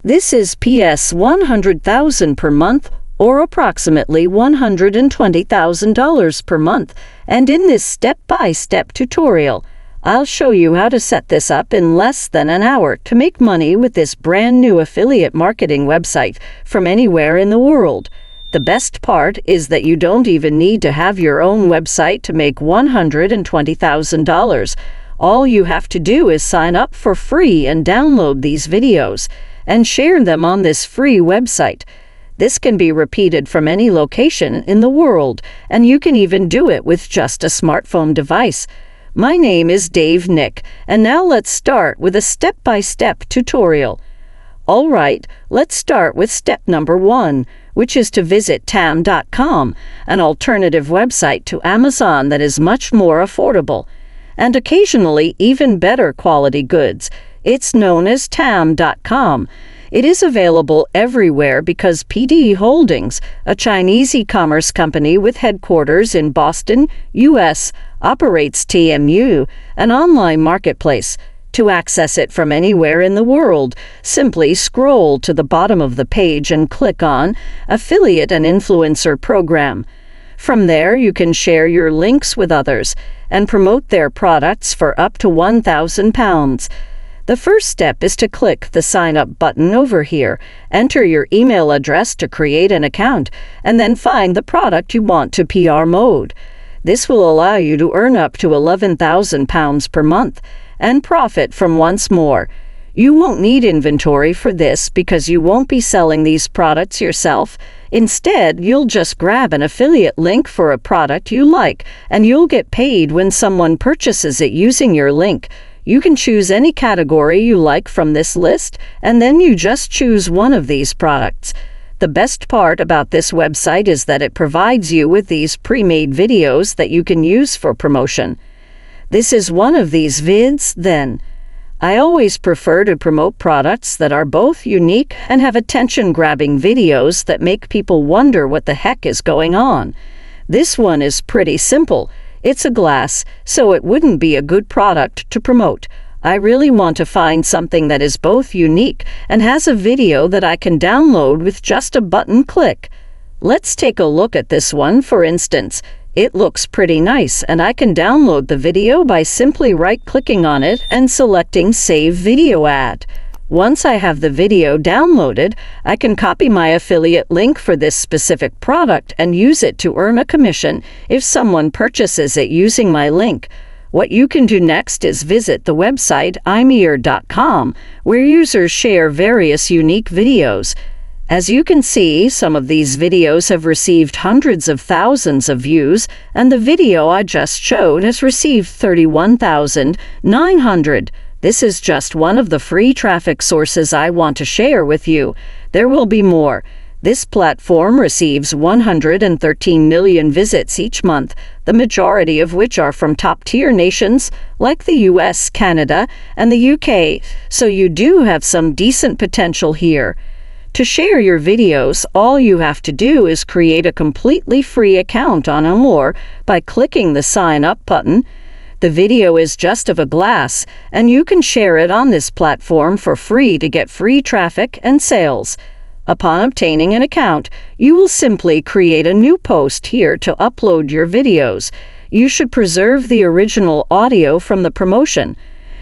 This is PS 100,000 per month, or approximately $120,000 per month, and in this step-by-step tutorial, I'll show you how to set this up in less than an hour to make money with this brand new affiliate marketing website from anywhere in the world. The best part is that you don't even need to have your own website to make $120,000. All you have to do is sign up for free and download these videos and share them on this free website. This can be repeated from any location in the world, and you can even do it with just a smartphone device. My name is Dave Nick, and now let's start with a step-by-step tutorial. All right, let's start with step number 1, which is to visit tam.com, an alternative website to Amazon that is much more affordable, and occasionally even better quality goods. It's known as tam.com. It is available everywhere because PD Holdings, a Chinese e-commerce company with headquarters in Boston, U.S., operates TMU, an online marketplace. To access it from anywhere in the world, simply scroll to the bottom of the page and click on Affiliate and Influencer Program. From there, you can share your links with others and promote their products for up to £1,000. The first step is to click the Sign Up button over here, enter your email address to create an account, and then find the product you want to PR mode. This will allow you to earn up to £11,000 per month and profit from once more. You won't need inventory for this because you won't be selling these products yourself. Instead, you'll just grab an affiliate link for a product you like, and you'll get paid when someone purchases it using your link. You can choose any category you like from this list, and then you just choose one of these products. The best part about this website is that it provides you with these pre-made videos that you can use for promotion. This is one of these vids, then. I always prefer to promote products that are both unique and have attention-grabbing videos that make people wonder what the heck is going on. This one is pretty simple. It's a glass, so it wouldn't be a good product to promote. I really want to find something that is both unique and has a video that I can download with just a button click. Let's take a look at this one, for instance. It looks pretty nice, and I can download the video by simply right-clicking on it and selecting Save Video Ad. Once I have the video downloaded, I can copy my affiliate link for this specific product and use it to earn a commission if someone purchases it using my link. What you can do next is visit the website imir.com, where users share various unique videos. As you can see, some of these videos have received hundreds of thousands of views, and the video I just showed has received 31,900. This is just one of the free traffic sources I want to share with you. There will be more. This platform receives 113 million visits each month, the majority of which are from top-tier nations like the US, Canada, and the UK, so you do have some decent potential here. To share your videos, all you have to do is create a completely free account on Amor by clicking the Sign Up button. The video is just of a glass, and you can share it on this platform for free to get free traffic and sales. Upon obtaining an account, you will simply create a new post here to upload your videos. You should preserve the original audio from the promotion.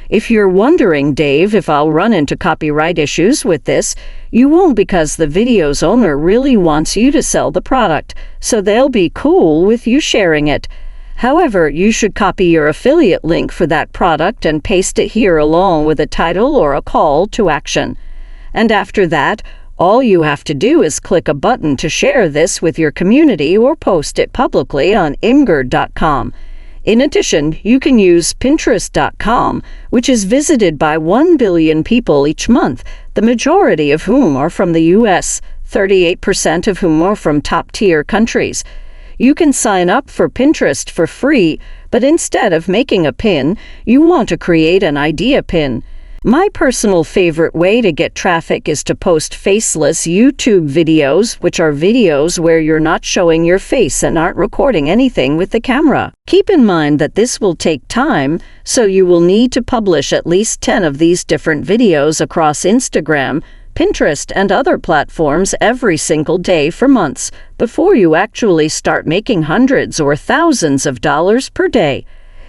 If you're wondering, Dave, if I'll run into copyright issues with this, you won't, because the video's owner really wants you to sell the product, so they'll be cool with you sharing it. However, you should copy your affiliate link for that product and paste it here along with a title or a call to action. And after that, all you have to do is click a button to share this with your community or post it publicly on imgur.com. In addition, you can use Pinterest.com, which is visited by 1 billion people each month, the majority of whom are from the US, 38% of whom are from top-tier countries. You can sign up for Pinterest for free, but instead of making a pin, you want to create an idea pin. My personal favorite way to get traffic is to post faceless YouTube videos, which are videos where you're not showing your face and aren't recording anything with the camera. Keep in mind that this will take time, so you will need to publish at least 10 of these different videos across Instagram, Pinterest, and other platforms every single day for months before you actually start making hundreds or thousands of dollars per day.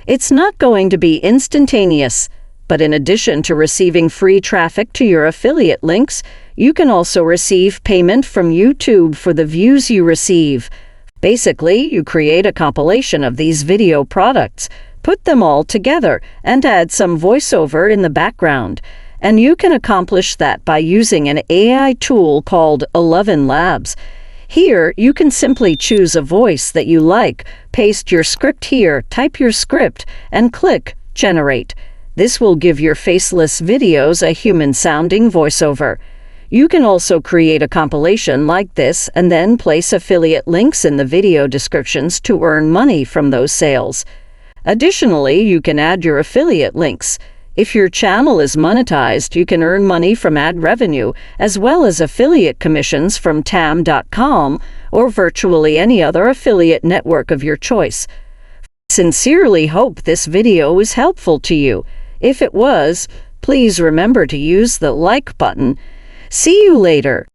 It's not going to be instantaneous, but in addition to receiving free traffic to your affiliate links, you can also receive payment from YouTube for the views you receive. Basically, you create a compilation of these video products, put them all together, and add some voiceover in the background. And you can accomplish that by using an AI tool called 11 Labs. Here, you can simply choose a voice that you like, paste your script here, type your script, and click Generate. This will give your faceless videos a human-sounding voiceover. You can also create a compilation like this and then place affiliate links in the video descriptions to earn money from those sales. Additionally, you can add your affiliate links. If your channel is monetized, you can earn money from ad revenue, as well as affiliate commissions from tam.com or virtually any other affiliate network of your choice. Sincerely hope this video was helpful to you. If it was, please remember to use the like button. See you later.